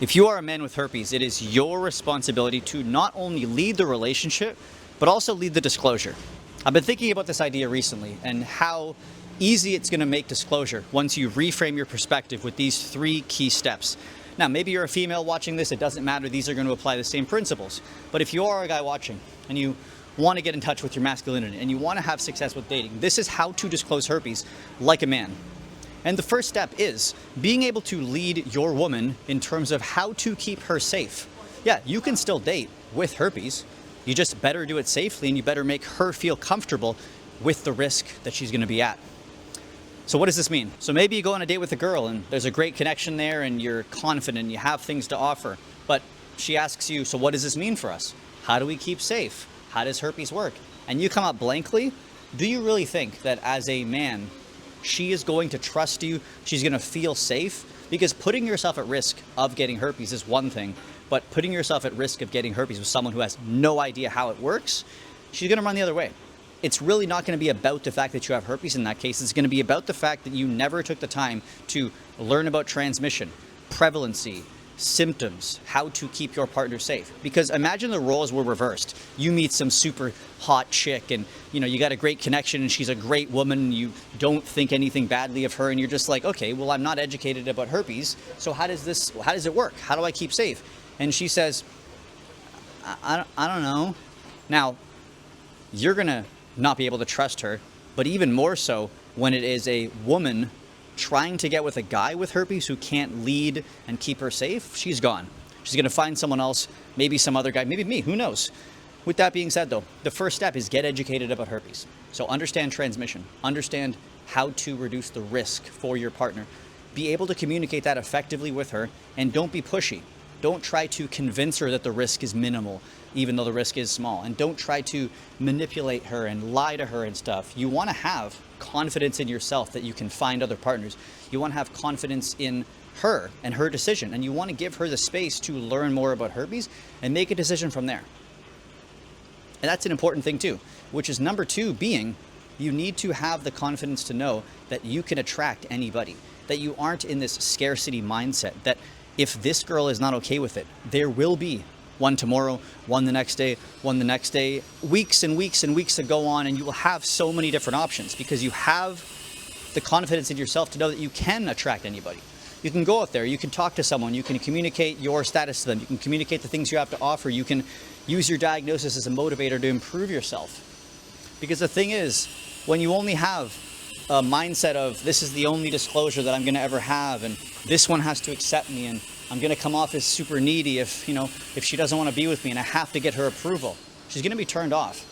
If you are a man with herpes, it is your responsibility to not only lead the relationship, but also lead the disclosure. I've been thinking about this idea recently and how easy it's going to make disclosure once you reframe your perspective with these 3 key steps. Now, maybe you're a female watching this, it doesn't matter, these are going to apply the same principles. But if you are a guy watching and you want to get in touch with your masculinity and you want to have success with dating, this is how to disclose herpes like a man. And the first step is being able to lead your woman in terms of how to keep her safe. Yeah, you can still date with herpes. You just better do it safely and you better make her feel comfortable with the risk that she's going to be at. So what does this mean? So maybe you go on a date with a girl and there's a great connection there and you're confident and you have things to offer. But she asks you, so what does this mean for us? How do we keep safe? How does herpes work? And you come up blankly. Do you really think that as a man, she is going to trust you, she's going to feel safe? Because putting yourself at risk of getting herpes is one thing, but putting yourself at risk of getting herpes with someone who has no idea how it works, she's going to run the other way. It's really not going to be about the fact that you have herpes in that case. It's going to be about the fact that you never took the time to learn about transmission, prevalency, symptoms, how to keep your partner safe. Because imagine the roles were reversed. You meet some super hot chick and you got a great connection and she's a great woman, you don't think anything badly of her, and you're just like, okay, well, I'm not educated about herpes, so how does it work? How do I keep safe? And she says, I don't know. Now, you're gonna not be able to trust her, but even more so when it is a woman trying to get with a guy with herpes who can't lead and keep her safe. She's gone. She's going to find someone else, maybe some other guy, maybe me, who knows. With that being said though, the first step is get educated about herpes. So understand transmission, understand how to reduce the risk for your partner, be able to communicate that effectively with her, and don't be pushy. Don't try to convince her that the risk is minimal, even though the risk is small. And don't try to manipulate her and lie to her and stuff. You want to have confidence in yourself that you can find other partners. You want to have confidence in her and her decision. And you want to give her the space to learn more about herpes and make a decision from there. And that's an important thing too, which is number 2 being, you need to have the confidence to know that you can attract anybody, that you aren't in this scarcity mindset, that if this girl is not okay with it, there will be one tomorrow, one the next day, one the next day, weeks and weeks and weeks to go on, and you will have so many different options because you have the confidence in yourself to know that you can attract anybody. You can go out there, you can talk to someone, you can communicate your status to them, you can communicate the things you have to offer, you can use your diagnosis as a motivator to improve yourself. Because the thing is, when you only have a mindset of this is the only disclosure that I'm going to ever have and this one has to accept me and I'm going to come off as super needy if she doesn't want to be with me and I have to get her approval, she's going to be turned off.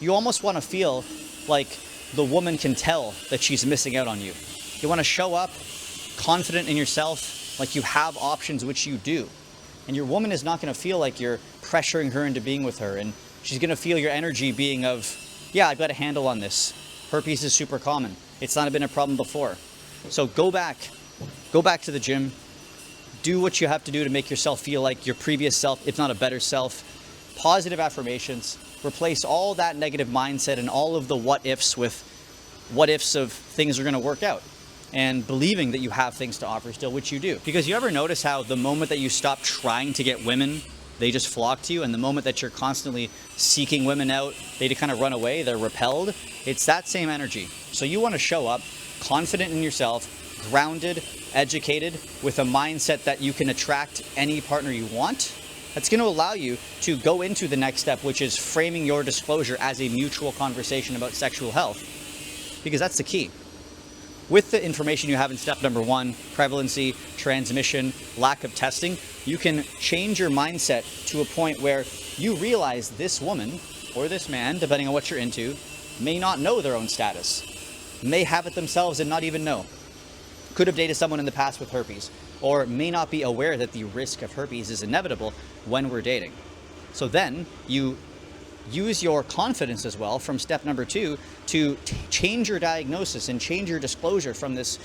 You almost want to feel like the woman can tell that she's missing out on you. You want to show up confident in yourself, like you have options, which you do. And your woman is not going to feel like you're pressuring her into being with her, and she's going to feel your energy being of, yeah, I've got a handle on this. Herpes is super common. It's not been a problem before. So go back to the gym, do what you have to do to make yourself feel like your previous self, if not a better self. Positive affirmations, replace all that negative mindset and all of the what ifs with what ifs of things are going to work out. And believing that you have things to offer still, which you do. Because you ever notice how the moment that you stop trying to get women, they just flock to you, and the moment that you're constantly seeking women out, they kind of run away, they're repelled. It's that same energy. So you want to show up confident in yourself, grounded, educated, with a mindset that you can attract any partner you want. That's going to allow you to go into the next step, which is framing your disclosure as a mutual conversation about sexual health. Because that's the key. With the information you have in step number 1, prevalency, transmission, lack of testing, you can change your mindset to a point where you realize this woman or this man, depending on what you're into, may not know their own status, may have it themselves and not even know, could have dated someone in the past with herpes, or may not be aware that the risk of herpes is inevitable when we're dating. So then you use your confidence as well from step number 2 to change your diagnosis and change your disclosure from this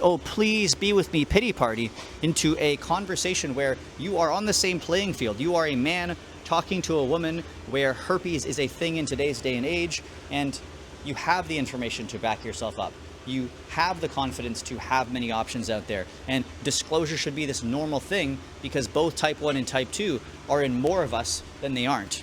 oh please be with me pity party into a conversation where you are on the same playing field. You are a man talking to a woman where herpes is a thing in today's day and age, and you have the information to back yourself up. you have the confidence to have many options out there. And disclosure should be this normal thing because both type 1 and type 2 are in more of us than they aren't.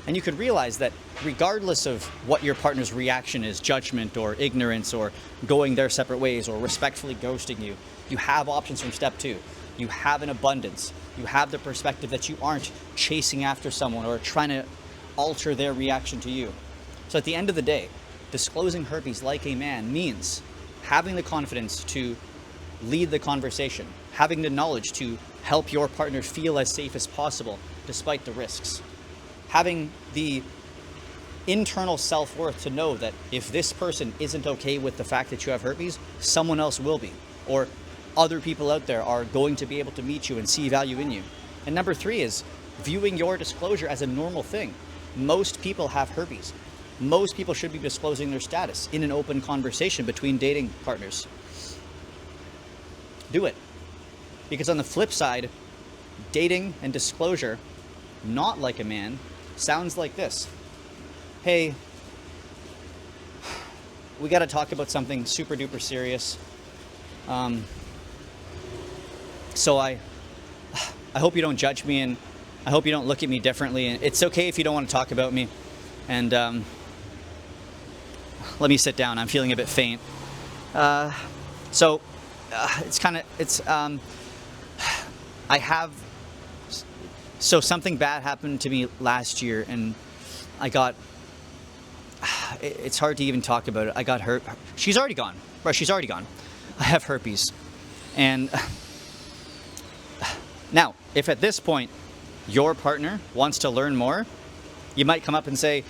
And you could realize that regardless of what your partner's reaction is, judgment or ignorance or going their separate ways or respectfully ghosting you, you have options from step 2. You have an abundance. You have the perspective that you aren't chasing after someone or trying to alter their reaction to you. So at the end of the day, disclosing herpes like a man means having the confidence to lead the conversation, having the knowledge to help your partner feel as safe as possible despite the risks, having the internal self-worth to know that if this person isn't okay with the fact that you have herpes, someone else will be, or other people out there are going to be able to meet you and see value in you. And number 3 is viewing your disclosure as a normal thing. Most people have herpes. Most people should be disclosing their status in an open conversation between dating partners. Do it. Because on the flip side, dating and disclosure, not like a man, sounds like this. Hey, we got to talk about something super duper serious. So I hope you don't judge me, and I hope you don't look at me differently. And it's okay if you don't want to talk about me. And let me sit down. I'm feeling a bit faint. So something bad happened to me last year, and I got. It's hard to even talk about it. I got hurt. She's already gone. Right, she's already gone. I have herpes. And now, if at this point your partner wants to learn more, you might come up and say,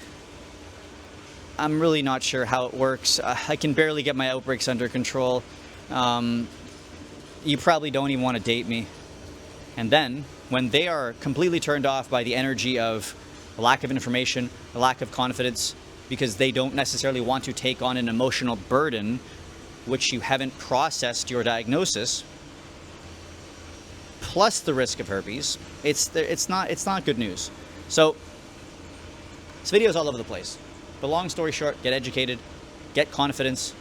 I'm really not sure how it works. I can barely get my outbreaks under control. You probably don't even want to date me. And then, when they are completely turned off by the energy of a lack of information, a lack of confidence, because they don't necessarily want to take on an emotional burden which you haven't processed your diagnosis, plus the risk of herpes, it's not good news. So this video is all over the place. But long story short, get educated, get confidence,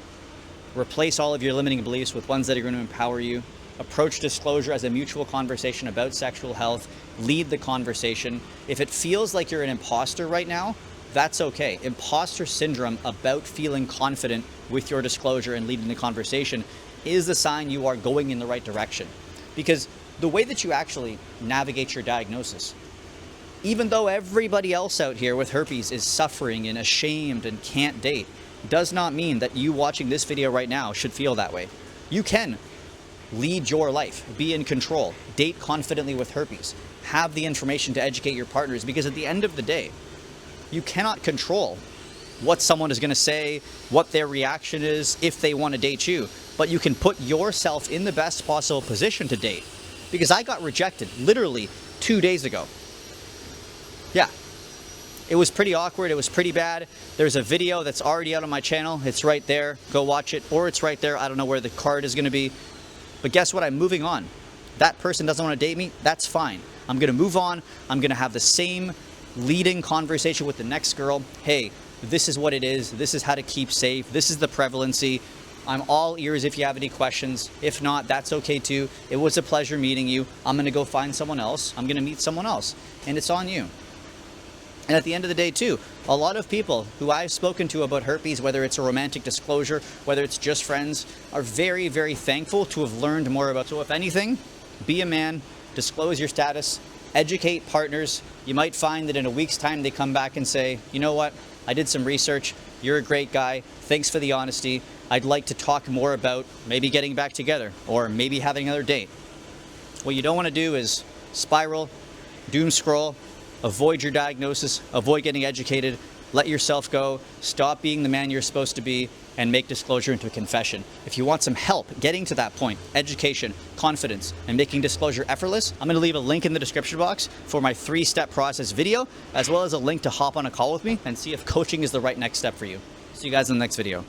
replace all of your limiting beliefs with ones that are going to empower you. Approach disclosure as a mutual conversation about sexual health. Lead the conversation. If it feels like you're an imposter right now, that's okay. Imposter syndrome about feeling confident with your disclosure and leading the conversation is the sign you are going in the right direction. Because the way that you actually navigate your diagnosis, even though everybody else out here with herpes is suffering and ashamed and can't date, does not mean that you watching this video right now should feel that way. You can lead your life, be in control, date confidently with herpes, have the information to educate your partners, because at the end of the day, you cannot control what someone is going to say, what their reaction is, if they want to date you, but you can put yourself in the best possible position to date. Because I got rejected literally 2 days ago. Yeah. It was pretty awkward. It was pretty bad. There's a video that's already out on my channel. It's right there. Go watch it. Or it's right there. I don't know where the card is going to be. But guess what? I'm moving on. That person doesn't want to date me. That's fine. I'm going to move on. I'm going to have the same leading conversation with the next girl. Hey, this is what it is. This is how to keep safe. This is the prevalency. I'm all ears if you have any questions. If not, that's okay too. It was a pleasure meeting you. I'm going to go find someone else. I'm going to meet someone else. And it's on you. And at the end of the day too, a lot of people who I've spoken to about herpes, whether it's a romantic disclosure, whether it's just friends, are very, very thankful to have learned more about it. So if anything, be a man, disclose your status, educate partners. You might find that in a week's time they come back and say, you know what, I did some research. You're a great guy. Thanks for the honesty. I'd like to talk more about maybe getting back together or maybe having another date. What you don't want to do is spiral, doom scroll, avoid your diagnosis, avoid getting educated, let yourself go, stop being the man you're supposed to be, and make disclosure into a confession. If you want some help getting to that point, education, confidence, and making disclosure effortless, I'm going to leave a link in the description box for my 3-step process video, as well as a link to hop on a call with me and see if coaching is the right next step for you. See you guys in the next video.